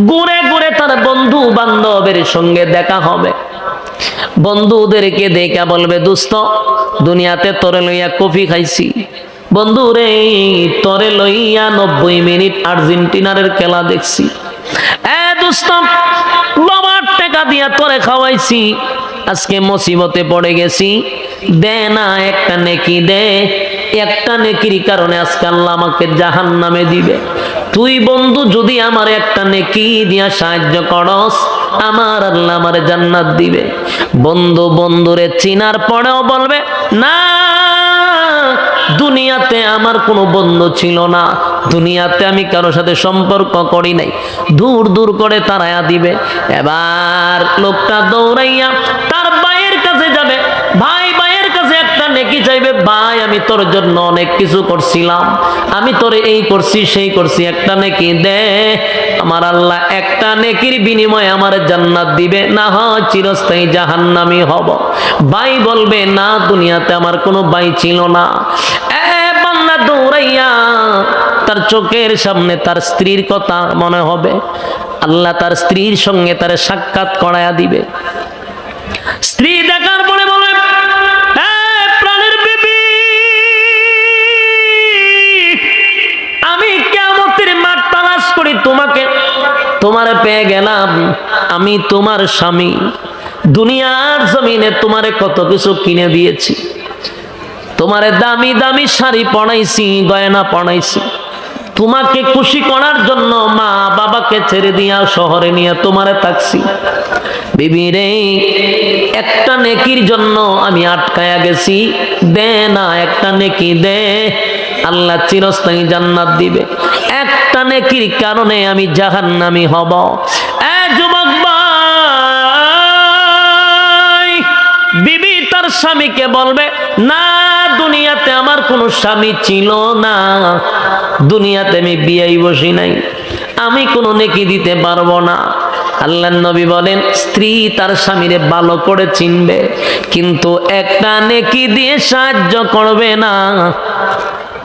ঘুরে ঘুরে তার বন্ধু বান্ধবের সঙ্গে দেখা হবে। বন্ধুদেরকে দেখা বলবে, দোস্ত দুনিয়াতে তোরে লইয়া কফি খাইছি, বন্ধু রে তোরে লইয়া 90 মিনিট আর্জেন্টিনার খেলা দেখছি, দোস্ত বাবার টাকা দিয়া তোরে খাওয়াইছি, আজকে মুসিবতে পড়ে গেছি, দে না একটা নেকি দে, একটা নেকির কারণে আজকে আল্লাহ আমাকে জাহান্নামে দিবে। তুই বন্ধু যদি আমার একটা নেকি দিয়া সাহায্য করস, আমার আল্লাহ আমারে জান্নাত দিবে। বন্ধু বন্ধুরে চিনার পরেও বলবে, না দুনিয়াতে আমার কোনো বন্ধু ছিল না, দুনিয়াতে আমি কারোর সাথে সম্পর্ক করি নাই, দূর দূর করে তাড়ায়া দিবে। এবার লোকটা দৌড়াইয়া তার ভাইয়ের কাছে যাবে, ভাই ভাইয়ের কাছে একটা নেকি চাইবে, ভাই আমি তোর জন্য অনেক কিছু করছিলাম, আমি তোরে এই করছি সেই করছি, একটা নেকি দে, আমার আল্লাহ একটা নেকির বিনিময়ে আমার জান্নাত দিবে, না হয় চিরস্থায়ী জাহান্নামী হব। ভাই বলবে, না দুনিয়াতে আমার কোনো ভাই ছিল না। বান্দা দৌড়াইয়া তার চোখের সামনে তার স্ত্রীর কথা মনে হবে, আল্লাহ তার স্ত্রীর সঙ্গে তার সাক্ষাৎ করায়া দিবে। স্ত্রী দেখার পরে বলে, প্রাণের বিবি, আমি কিয়ামতের মাঠ তালাশ করি তোমাকে, তোমারে পেয়ে গেলাম, আমি তোমার স্বামী, দুনিয়ার জমিনে তোমারে কত কিছু কিনে দিয়েছি, তোমারে দামি দামি শাড়ি পরাইছি, গয়না পরাইছি, তোমাকে খুশি করার জন্য মা বাবাকে ছেড়ে দিয়া শহরে নিয়ে তোমারে থাকছি। বিবি রে একটা নেকির জন্য আমি আটকায়া গেছি, দে না একটা নেকি দে, আল্লাহ চিরস্থায়ী জান্নাত দিবে, একটা নেকির কারণে আমি জাহান্নামী হব। যুবক ভাই, বিবি তার স্বামীকে বলবে, না দুনিয়াতে আমার কোনো স্বামী ছিল না, দুনিয়াতে আমি বিয়েই বসি নাই, আমি কোনো নেকি দিতে পারবো না। আল্লাহর নবী বলেন, স্ত্রী তার স্বামীরে ভালো করে চিনবে, কিন্তু একটা নেকি দিয়ে সাহায্য করবে না।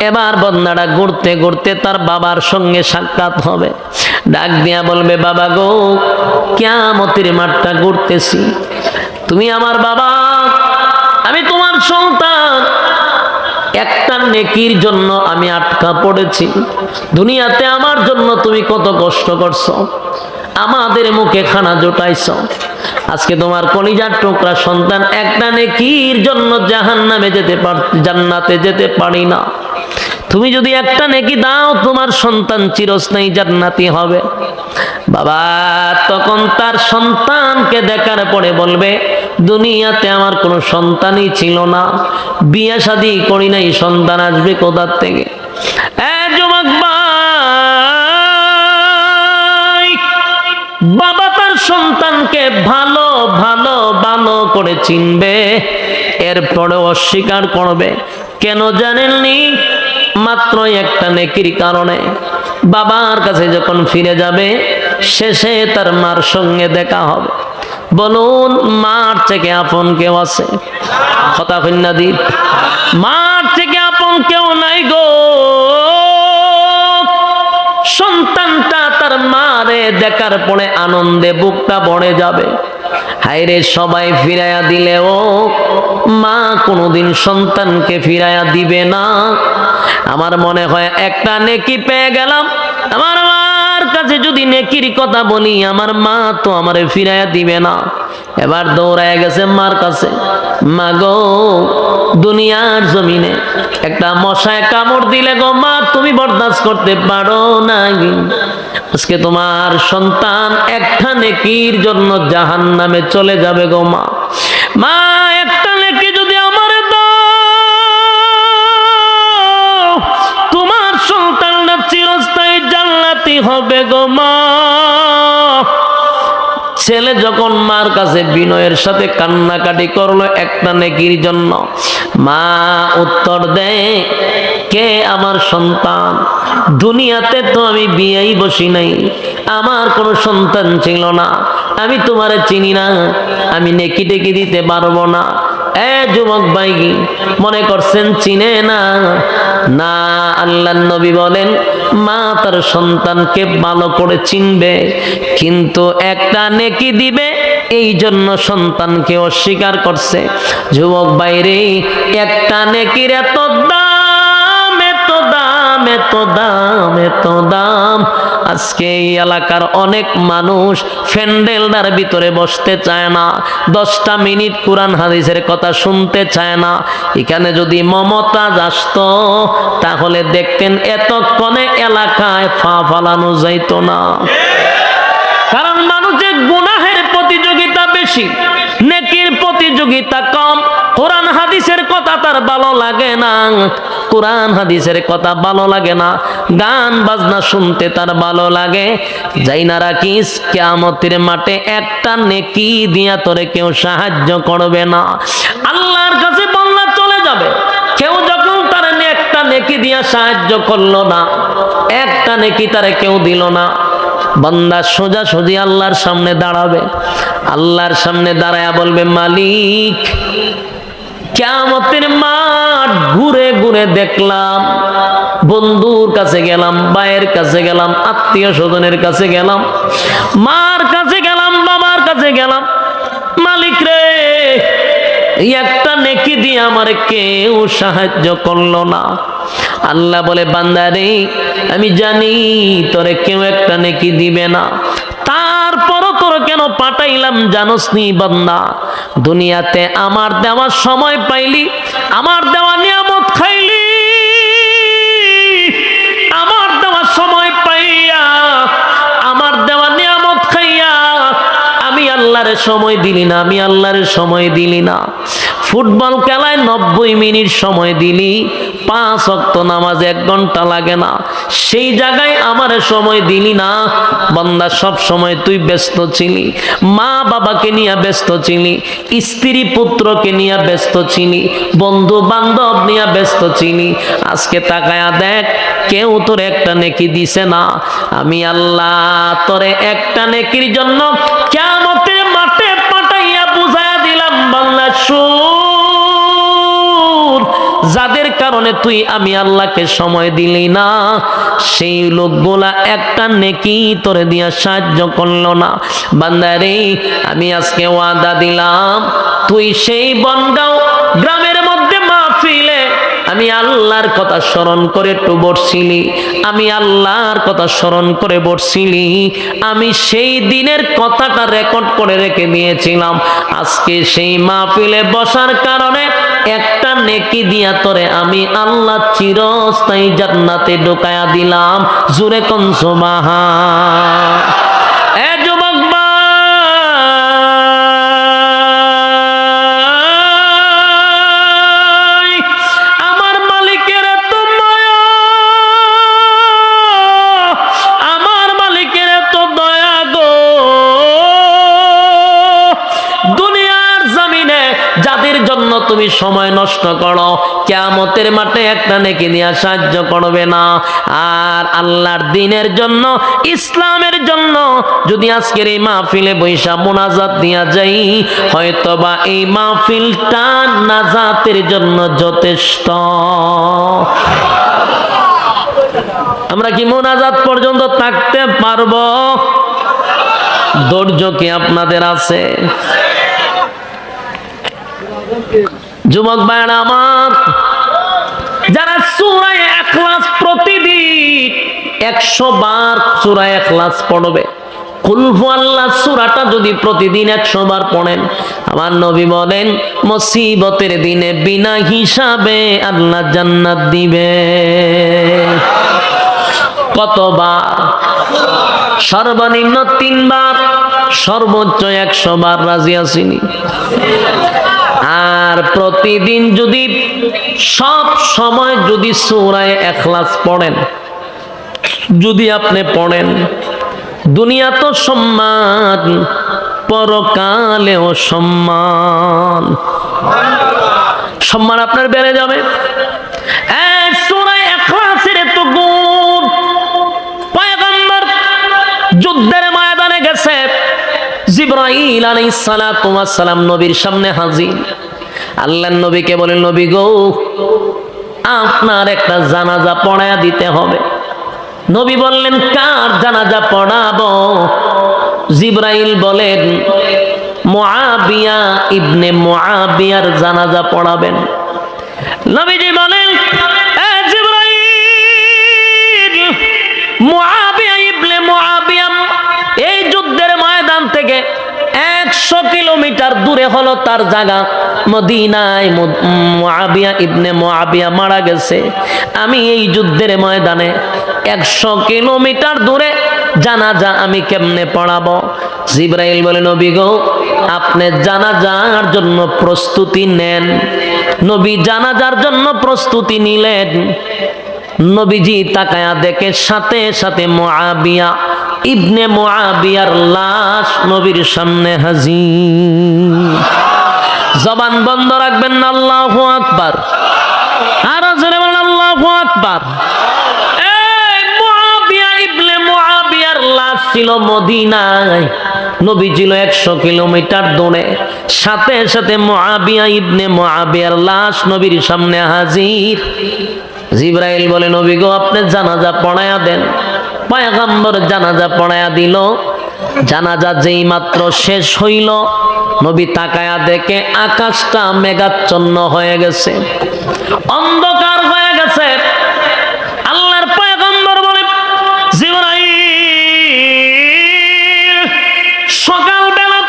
এবার বন্দাটা ঘুরতে ঘুরতে তার বাবার সঙ্গে সাক্ষাৎ হবে, ডাক দিয়া বলবে, বাবা গো কিয়ামতের মাঠটা ঘুরতেছি, তুমি আমার বাবা, আমি তোমার সন্তান, একটা নেকির জন্য আমি আটকা পড়েছি, দুনিয়াতে আমার জন্য তুমি কত কষ্ট করছো, আমাদের মুখে খানা জোটাইছ, আজকে তোমার কলিজার টুকরা সন্তান একটা নেকির জন্য জাহান্নামে জান্নাতে যেতে পারি না, তুমি যদি একটা নেকি দাও তোমার সন্তান চিরস্থায়ী জান্নাতি হবে। বাবা তখন তার সন্তানকে দেখার পরে বলবে, দুনিয়াতে আমার কোনো সন্তানই ছিল না, বিয়ে শাদী করি নাই, সন্তান আসবে কোথার থেকে? যুবক ভাই, বাবা তার সন্তানকে ভালো ভালো ভালো করে চিনবে, এরপরে অস্বীকার করবে, কেন জানেননি? মাত্র একটা নেকির কারণে। বাবার কাছে যখন ফিরে যাবে, শেষে তার মার সঙ্গে দেখা হবে। বলুন, মার থেকে আপন কেউ আছে? কথা কন্যা দ্বীপ, মার থেকে আপন কেউ নাই গো। সন্তানটা তার মারে দেখার পরে আনন্দে বুকটা ভরে যাবে। হায়রে সবাই ফিরাইয়া দিলেও মা কোনোদিন সন্তানকে ফিরাইয়া দিবে না। আমার মনে হয় একটা নেকি পেয়ে গেলাম, আমার মার কাছে যদি নেকির কথা বলি, আমার মা তো আমারে ফিরাইয়া দিবে না। এবার দৌড়ায় গেছে মার কাছে, মা গো দুনিয়ার জমিনে একটা মশায় কামড় দিলে গো মা তুমি বরদাস্ত করতে পারো না, আজকে তোমার সন্তান একটা নেকির জন্য জাহান্নামে চলে যাবে গো মা। মা একটা নেকি যদি আমারে দাও, তোমার সন্তানটা চিরস্থায়ী জান্নাতি হবে গো মা। ছেলে যখন মার কাছে বিনয়ের সাথে কান্নাকাটি করলো একটা নেকির জন্য, মা উত্তর দেয়, কে আমার সন্তান? দুনিয়াতে তো আমি বিয়েই বসি নাই, আমার কোনো সন্তান ছিল না, আমি তোমারে চিনি না, আমি নেকি টেকি দিতে পারবো না। যুবক ভাই মনে করছেন চিনে না? না, আল্লাহর নবী বলেন মা তার সন্তানকে ভালো করে চিনবে, কিন্তু একটা নেকি দিবে এই জন্য সন্তানকে অস্বীকার করছে। যুবক ভাইরে, একটা নেকির এত দাম, এত দাম, এত দাম, এত দাম। আজকে এই এলাকার অনেক মানুষ প্যান্ডেলটার ভিতরে বসতে চায় না, 10টা মিনিট কোরআন হাদিসের কথা শুনতে চায় না। এখানে যদি মমতাজ আসতো তাহলে দেখতেন এতক্ষণে এলাকায় পা ফালানো যাইতো না। কারণ মানুষের গুনাহের প্রতিযোগিতা বেশি, নেকির প্রতিযোগিতা কম। কোরআন হাদিসের কথা তার ভালো লাগে না, কোরআন হাদিসের কথা ভালো লাগে না, গান বাজনা শুনতে তার ভালো লাগে। যাই না রাখিস, কিয়ামতের মাঠে একটা নেকি দিয়া তোরে কেউ সাহায্য করবে না। আল্লাহর কাছে বললা চলে যাবে। কেউ যখন তার একটা নেকি দিয়া সাহায্য করলো না, একটা নেকি তারে কেউ দিল না, বান্দা সোজাসুজি আল্লাহর সামনে দাঁড়াবে। আল্লাহর সামনে দাঁড়ায়া বলবে, মালিক, কিয়ামতের মাঠ ঘুরে ঘুরে দেখলাম, বন্ধুর কাছে গেলাম, ভাইয়ের কাছে গেলাম, আত্মীয় স্বজনের কাছে গেলাম, মার কাছে গেলাম, বাবার কাছে গেলাম, মালিক রে, একটা নেকি দিয়ে আমার কেউ সাহায্য করলো না। আল্লাহ বলে, বান্দা রে, আমি জানি তোরে কেউ একটা নেকি দিবে না, তারপরও তোর কেন পাঠাইলাম জানোস নি বান্দা? দুনিয়াতে আমার দেওয়ার সময় পাইলি, আমার দেওয়া নিয়ামত খাইলি, আমার দেওয়ার সময় পাইয়া, আমার দেওয়া নিয়ামত খাইয়া আমি আল্লাহর সময় দিলি না, আমি আল্লাহর সময় দিলি না। ফুটবল খেলায় 90 মিনিট সময় দিলি, 5 ওয়াক্ত নামাজ 1 ঘন্টা লাগে না, সেই জায়গায় আমার সময় দিলি না। বান্দা, সব সময় তুই ব্যস্ত ছিলি, মা বাবাকে নিয়ে ব্যস্ত ছিলি, স্ত্রী পুত্রকে নিয়ে ব্যস্ত ছিলি, বন্ধু বান্ধব নিয়ে ব্যস্ত ছিলি। আজকে তাকায়া দেখ, কেউ তোর একটা নেকি দিছে না। আমি আল্লাহ তোরে একটা নেকির জন্য কিয়ামতের মাঠে পাঠাইয়া বুঝাইয়া দিলাম, বান্দা যাদের কারণে তুই আমি আল্লাহকে সময় দিলি না, সেই লোকগুলা একটা নেকি তোরে দিয়া সাহায্য করলো না। বান্দারে, আমি আজকে ওয়াদা দিলাম, তুই সেই বনগাঁও গ্রামের মধ্যে মাহফিলে আমি আল্লাহর কথা স্মরণ করে একটু বসছিলি, আমি আল্লাহর কথা স্মরণ করে বসছিলি, আমি সেই দিনের কথাটা রেকর্ড করে রেখে দিয়েছিলাম। আজকে সেই মাহফিলে বসার কারণে একটা নেকি দিয়া তোরে আমি আল্লাহ চিরস্থায়ী জান্নাতে ঢুকায়া দিলাম। জোরে কোন সুবহান। এ যুবক ভাই, আমার মালিকের এত মায়া, আমার মালিকের এত দয়া গো, দুনিয়ার জমিনে যাদের জন্য তুমি সময় নষ্ট করো, কিয়ামতের মাঠে একটা নেকি দিয়া সাহায্য করবে না। আর আল্লাহর দ্বীনের জন্য, ইসলামের জন্য যদি আজকের এই মাহফিলে বৈশা মুনাজাত দিয়া যাই, হয়তোবা এই মাহফিলটা নাজাতের জন্য যথেষ্ট। আমরা কি মুনাজাত পর্যন্ত থাকতে পারবো? ধৈর্য কি আপনাদের আছে? যুবক ভাইরা আমার, যারা সূরা ইখলাস প্রতিদিন 100 বার সূরা ইখলাস পড়বে, কুল হুয়াল্লাহ সূরাটা যদি প্রতিদিন 100 বার পড়েন, আমার নবী বলেন মুসিবতের দিনে বিনা হিসাবে আল্লাহ জান্নাত দিবে। কতবার? সর্বনিম্ন 3 বার, সর্বোচ্চ 100 বার। রাজি আছিনি? আর প্রতিদিন যদি সব সময় যদি সূরা ইখলাস পড়েন, যদি আপনি পড়েন, দুনিয়া তো সম্মান, পরকালেও সম্মান, সম্মান আপনার বেড়ে যাবে। সূরা ইখলাসের এত গুণ, পয়গম্বর যুদ্ধের ময়দানে গেছে, জিবরাইল আলাইহিস সালাতু ওয়াস সালাম নবীর সামনে হাজির। আল্লাহর নবীকে বলেন, নবী গো, আপনার একটা জানাজা পড়ায়া দিতে হবে। নবী বললেন, কার জানাজা পড়াবো? জিবরাইল বলেন, মুআবিয়া ইবনে মুআবিয়ার জানাজা পড়াবেন। নবীজি বলেন, এ জিবরাইল, মুআবিয়া ইবনে মুআবিয়া এই যুদ্ধের ময়দান থেকে 100 কিলোমিটার দূরে হলো তার জায়গা। মদিনায় মুআবিয়া ইবনে মুআবিয়া মারা গেছে। আমি এই যুদ্ধের ময়দানে 100 কিলোমিটার দূরে জানাজা আমি কেমনে পড়াবো? জিবরাইল বলে, নবী গো, আপনি জানাজার জন্য প্রস্তুতি নেন। নবী জানাজার জন্য প্রস্তুতি নিলেন। নবীজি তাকায়া দেখে সাথে সাথে মুআবিয়া ইবনে মুআবিয়ার লাশ নবীর সামনে হাজির। জবান বন্ধ রাখবেন না, আল্লাহু আকবার। আর জোরে বলেন আল্লাহু আকবার। এই মুআবিয়া ইবনে মুআবিয়ার লাশ ছিল মদিনায়, নবী ছিল 100 কিলোমিটার দূরে। সাথে সাথে মুআবিয়া ইবনে মুআবিয়ার লাশ নবীর সামনে হাজির। জিবরাইল বলে, নবী গো, আপনি জানাজা পড়ায়া দেন। পয়গম্বর জানাজা পড়ায়া দিল। জানাজা যেই মাত্র শেষ হইল, নবী তাকায়া দেখে আকাশটা মেঘাচ্ছন্ন হয়ে গেছে, অন্ধকার হয়ে গেছে। আল্লাহর পয়গম্বর বলে, জিবরাইল, সকালবেলা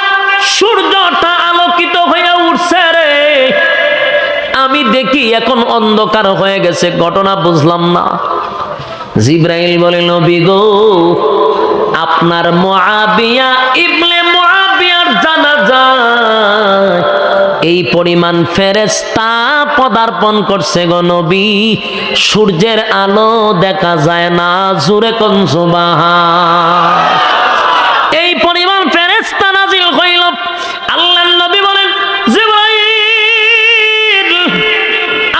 সূর্যটা আলোকিত হয়ে উঠছে রে। আমি দেখি এখন অন্ধকার হয়ে গেছে, ঘটনা বুঝলাম না। জিবরাইল বলে, নবী গো, আপনার মুআবিয়া ইবনে মুআবিয়ার জানাজা এই পরিমাণ ফেরেশতা পদার্পণ করছে গো নবী, সূর্যের আলো দেখা যায় না। জোরে কোন সুবহান। এই পরিমাণ ফেরেশতা নাজিল হইল। আল্লাহর নবী বলেন, জিবরাইল,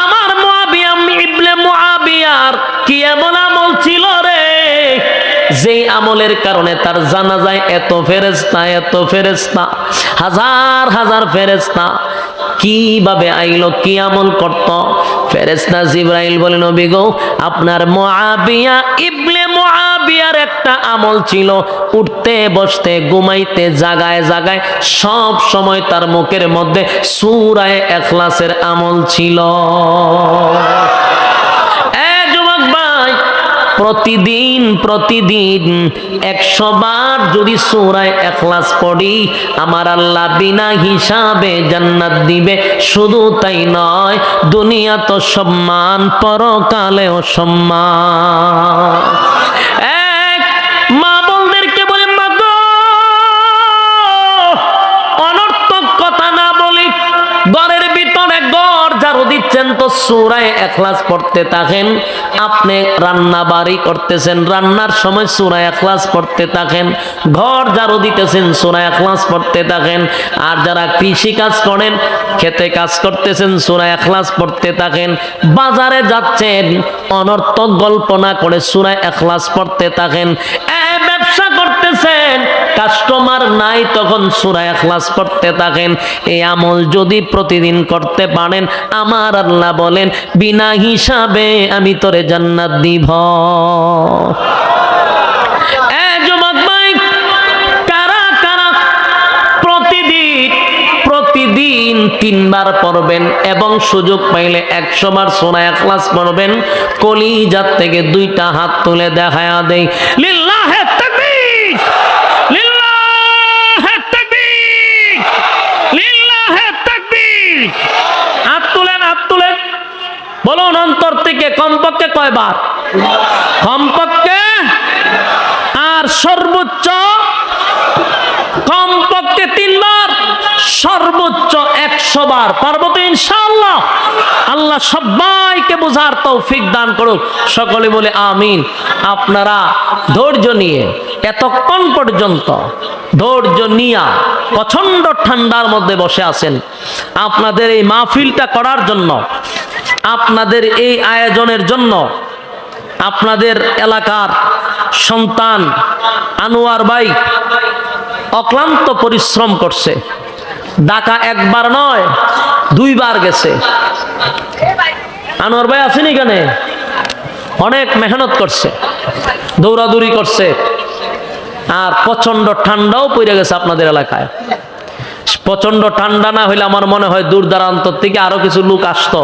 আমার মুআবিয়া ইবনে মুআবিয়ার কি এমন আমল ছিল রে, যেই আমলের কারণে তার জানাজায় এত ফেরেশতা, এত ফেরেশতা, হাজার হাজার ফেরেশতা কিভাবে আইলো, কি আমল করত? ফেরেশতা জিবরাইল বলে, নবী গো, আপনার মুআবিয়া ইবনে মুআবিয়ার একটা আমল ছিল, উঠতে বসতে ঘুমাইতে জাগায় জাগায় সব সময় তার মুখের মধ্যে সূরা ইখলাসের আমল ছিল। প্রতিদিন 100 বার যদি সূরা ইখলাস পড়ি, আমার আল্লাহ বিনা হিসাবে জান্নাত দিবে। শুধু তাই নয়, দুনিয়া তো সম্মান, পরকালেও সম্মান। এক মা বোনদেরকে বলি, মা গো, অনর্থক কথা না বলি। ঘরের ভিতরে ঘর ঝাড়ু দিচ্ছেন তো সূরা ইখলাস পড়তে থাকেন। আপনি রান্না বাড়ি করতেছেন, রান্নার সময় সূরা ইখলাস পড়তে থাকেন। ঘর ঝাড়ু দিতেছেন, সূরা ইখলাস পড়তে থাকেন। আর যারা কৃষি কাজ করেন, খেতে কাজ করতেছেন, সূরা ইখলাস পড়তে থাকেন। বাজারে যাচ্ছেন, অনর্থক গল্প না করে সূরা ইখলাস পড়তে থাকেন। ব্যবসা করতেছেন, কাস্টমার নাই, তখন সূরা ইখলাস পড়তে থাকেন। এই আমল যদি প্রতিদিন করতে পারেন, আমার আল্লাহ বলেন, বিনা হিসাবে আমি তোরে জান্নাত দিব। যুবক ভাই, কারা কারা প্রতিদিন 3 বার পড়বেন এবং সুযোগ পাইলে 100 বার সূরা ইখলাস পড়বেন? কলিজাত থেকে 2টা হাত তুলে দেখায়া দেই, লিল্লাহে তাকবীর, লিল্লাহে তাকবীর, লিল্লাহে তাকবীর। হাত তুলেন, হাত তুলেন, বলুন অন্তর থেকে কমপক্ষে কয়বার? কমপক্ষে। আর সর্বোচ্চ কমপক্ষে 3 বার, সর্বোচ্চ 100 বার। পারবো তো ইনশাআল্লাহ? আল্লাহ সবাইকে বোঝার তৌফিক দান করুক। সকলে বলে আমিন। আপনারা ধৈর্য নিয়ে এতক্ষণ পর্যন্ত ধৈর্য নিয়া প্রচন্ড ঠান্ডার মধ্যে বসে আছেন। আপনাদের এই মাহফিলটা করার জন্য, আপনাদের এই আয়োজনের জন্য আপনাদের এলাকার সন্তান আনোয়ার ভাই অক্লান্ত পরিশ্রম করছে। ঢাকা একবার নয়, 2বার গেছে। আনোয়ার ভাই আছেন এখানে, অনেক মেহনত করছে, দৌড়াদৌড়ি করছে, আর প্রচন্ড ঠান্ডাও পড়ে গেছে আপনাদের এলাকায়। প্রচন্ড ঠান্ডা না হইলে আমার মনে হয় দূর দূরান্ত থেকে আরো কিছু লোক আসতো,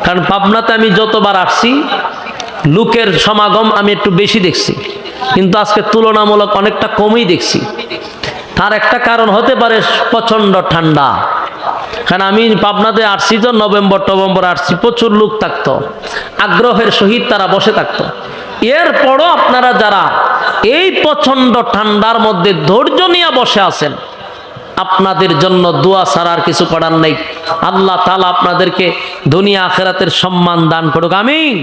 কারণ পাবনাতে আমি যতবার আসছি লোকের সমাগম আমি একটু বেশি দেখছি, কিন্তু আজকে তুলনামূলক অনেকটা কমই দেখছি। তার একটা কারণ হতে পারে প্রচন্ড ঠান্ডা, কারণ আমি পাবনাতে আসছি তো নভেম্বর আসছি, প্রচুর লোক থাকতো, আগ্রহের সহিত তারা বসে থাকতো। এরপরও আপনারা যারা এই প্রচন্ড ঠান্ডার মধ্যে ধৈর্য নিয়ে বসে আছেন, আপনাদের জন্য দোয়া ছাড়া আর কিছু করার নেই। আল্লাহ তাআলা আপনাদেরকে দুনিয়া আখিরাতের সম্মান দান করুক, আমিন।